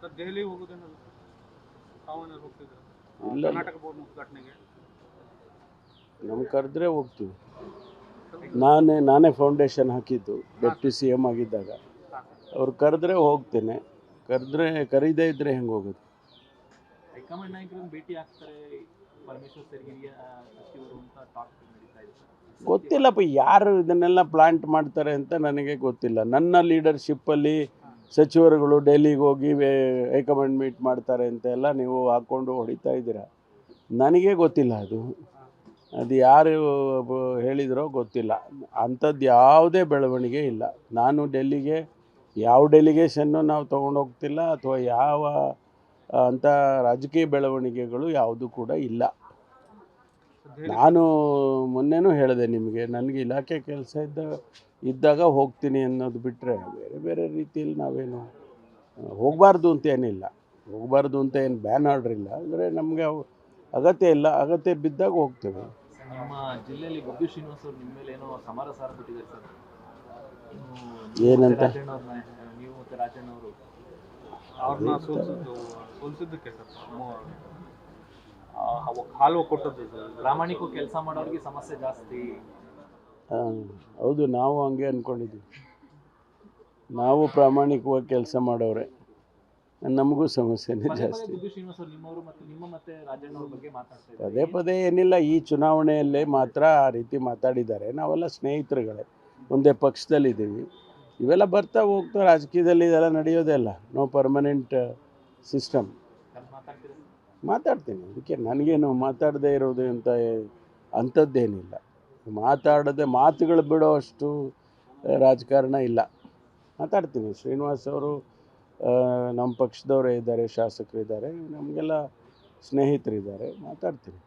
Sir Delhi ಹೋಗೋದೇನಲ್ಲ ತಾವೇನಾದ್ರು ಹೋಗ್ತಿದ್ರು ಇಲ್ಲ Karnataka board ಉದ್ಘಾಟನೆಗೆ ನಮ್ಗೆ ಕರೆದ್ರೆ ಹೋಗ್ತೀವಿ. ನಾನೇ ಫೌಂಡೇಶನ್ ಹಾಕಿದ್ದು ಡೆಪ್ಟಿ CM ಆಗಿದ್ದಾಗ. ಅವ್ರು ಕರೆದ್ರೆ ಹೋಗ್ತೇನೆ, ಕರೀದೇ ಇದ್ದರೆ ಹೆಂಗೆ ಹೋಗೋದು? ಹೈಕಮಾಂಡ್ ನಾಯಕರನ್ನು ಭೇಟಿ ಆಗ್ತಾರೆ ಪರಮೇಶ್ವರ್ ಸರ್ ಹಿರಿಯ ಸಚಿವರು ಅಂತ ಟಾಕ್ ನಡೀತಾ ಇದೆ ಸರ್. ಗೊತ್ತಿಲ್ಲಪ್ಪ, ಯಾರು ಇದನ್ನೆಲ್ಲ ಪ್ಲಾಂಟ್ ಮಾಡ್ತಾರೆ ಅಂತ ನನಗೆ ಗೊತ್ತಿಲ್ಲ. ನನ್ನ ಲೀಡರ್ಶಿಪ್ಪಲ್ಲಿ ಸಚಿವರುಗಳು ಡೆಲ್ಲಿಗೆ ಹೋಗಿ ಹೈಕಮಾಂಡ್ ಮೀಟ್ ಮಾಡ್ತಾರೆ ಅಂತೆಲ್ಲ ನೀವು ಹಾಕ್ಕೊಂಡು ಹೊಡಿತಾ ಇದ್ದೀರಾ. ನನಗೆ ಗೊತ್ತಿಲ್ಲ ಅದು ಯಾರು ಹೇಳಿದ್ರೋ ಗೊತ್ತಿಲ್ಲ. ಅಂಥದ್ದು ಯಾವುದೇ ಬೆಳವಣಿಗೆ ಇಲ್ಲ. ನಾನು ಡೆಲ್ಲಿಗೆ ಯಾವ ಡೆಲಿಗೇಷನ್ನು ನಾವು ತೊಗೊಂಡೋಗ್ತಿಲ್ಲ, ಅಥವಾ ಯಾವ ಅಂಥ ರಾಜಕೀಯ ಬೆಳವಣಿಗೆಗಳು ಯಾವುದು ಕೂಡ ಇಲ್ಲ. ನಾನು ಮೊನ್ನೆನೂ ಹೇಳಿದೆ ನಿಮಗೆ, ನನಗೆ ಇಲಾಖೆ ಕೆಲಸ ಇದ್ದಾಗ ಹೋಗ್ತೀನಿ ಅನ್ನೋದು ಬಿಟ್ಟರೆ ಬೇರೆ ರೀತಿಯಲ್ಲಿ ನಾವೇನು ಹೋಗಬಾರ್ದು ಅಂತ ಏನಿಲ್ಲ. ಹೋಗಬಾರ್ದು ಅಂತ ಏನು ಬ್ಯಾನ್ ಆರ್ಡ್ರ್ ಇಲ್ಲ. ಅಂದರೆ ನಮಗೆ ಅಗತ್ಯ ಇಲ್ಲ, ಅಗತ್ಯ ಬಿದ್ದಾಗ ಹೋಗ್ತೇವೆ. ನಿಮ್ಮ ಜಿಲ್ಲೆಯಲ್ಲಿ ಗಬ್ಬಿ ಶ್ರೀನಿವಾಸ್ ಅವರು ನಿಮ್ಮ ಮೇಲೆ ಏನೋ ಸಮರ ಸಾರ ಬಿಟ್ಟಿದ್ದಾರೆ ಸರ್. ಏನಂತ? ನೀವು ಮತ್ತು ರಾಜಣ್ಣ ಅವರು ಅವ್ರನ್ನ ಸೋಲಿಸಿದ್ದಕ್ಕೆ ಸರ್ ಹಾಲು ಕೊಟ್ಟದ್ದು ಸರ್. ಪ್ರಾಮಾಣಿಕ ಕೆಲಸ ಮಾಡೋರಿಗೆ ಸಮಸ್ಯೆ ಜಾಸ್ತಿ. ಹೌದು, ನಾವು ಹಂಗೆ ಅಂದ್ಕೊಂಡಿದ್ದೀವಿ. ನಾವು ಪ್ರಾಮಾಣಿಕವಾಗಿ ಕೆಲಸ ಮಾಡೋರೆ, ನಮಗೂ ಸಮಸ್ಯೆನೇ ಜಾಸ್ತಿ. ಗಬ್ಬಿ ಶ್ರೀನಿವಾಸ್ ಅವರು ನಿಮ್ಮವರು ಮತ್ತು ನಿಮ್ಮ ಮತ್ತು ರಾಜಣ್ಣ ಅವ್ರ ಬಗ್ಗೆ ಮಾತಾಡ್ತಾ ಇದ್ದಾರೆ. ಪದೇ ಏನಿಲ್ಲ, ಈ ಚುನಾವಣೆಯಲ್ಲೇ ಮಾತ್ರ ಆ ರೀತಿ ಮಾತಾಡಿದ್ದಾರೆ. ನಾವೆಲ್ಲ ಸ್ನೇಹಿತರುಗಳೇ, ಒಂದೇ ಪಕ್ಷದಲ್ಲಿದ್ದೀವಿ. ಇವೆಲ್ಲ ಬರ್ತಾ ಹೋಗ್ತಾ ರಾಜಕೀಯದಲ್ಲಿ ಇದೆಲ್ಲ ನಡೆಯೋದೇ ಅಲ್ಲ. No permanent system. ಮಾತಾಡ್ತೀನಿ, ಅದಕ್ಕೆ ನನಗೇನು ಮಾತಾಡದೇ ಇರೋದು ಅಂತ ಅಂಥದ್ದೇನಿಲ್ಲ. ಮಾತುಗಳು ಬಿಡೋ ಅಷ್ಟು ರಾಜಕಾರಣ ಇಲ್ಲ. ಮಾತಾಡ್ತೀನಿ. ಶ್ರೀನಿವಾಸ್ ಅವರು ನಮ್ಮ ಪಕ್ಷದವರೇ ಇದ್ದಾರೆ, ಶಾಸಕರಿದ್ದಾರೆ, ನಮಗೆಲ್ಲ ಸ್ನೇಹಿತರಿದ್ದಾರೆ, ಮಾತಾಡ್ತೀನಿ.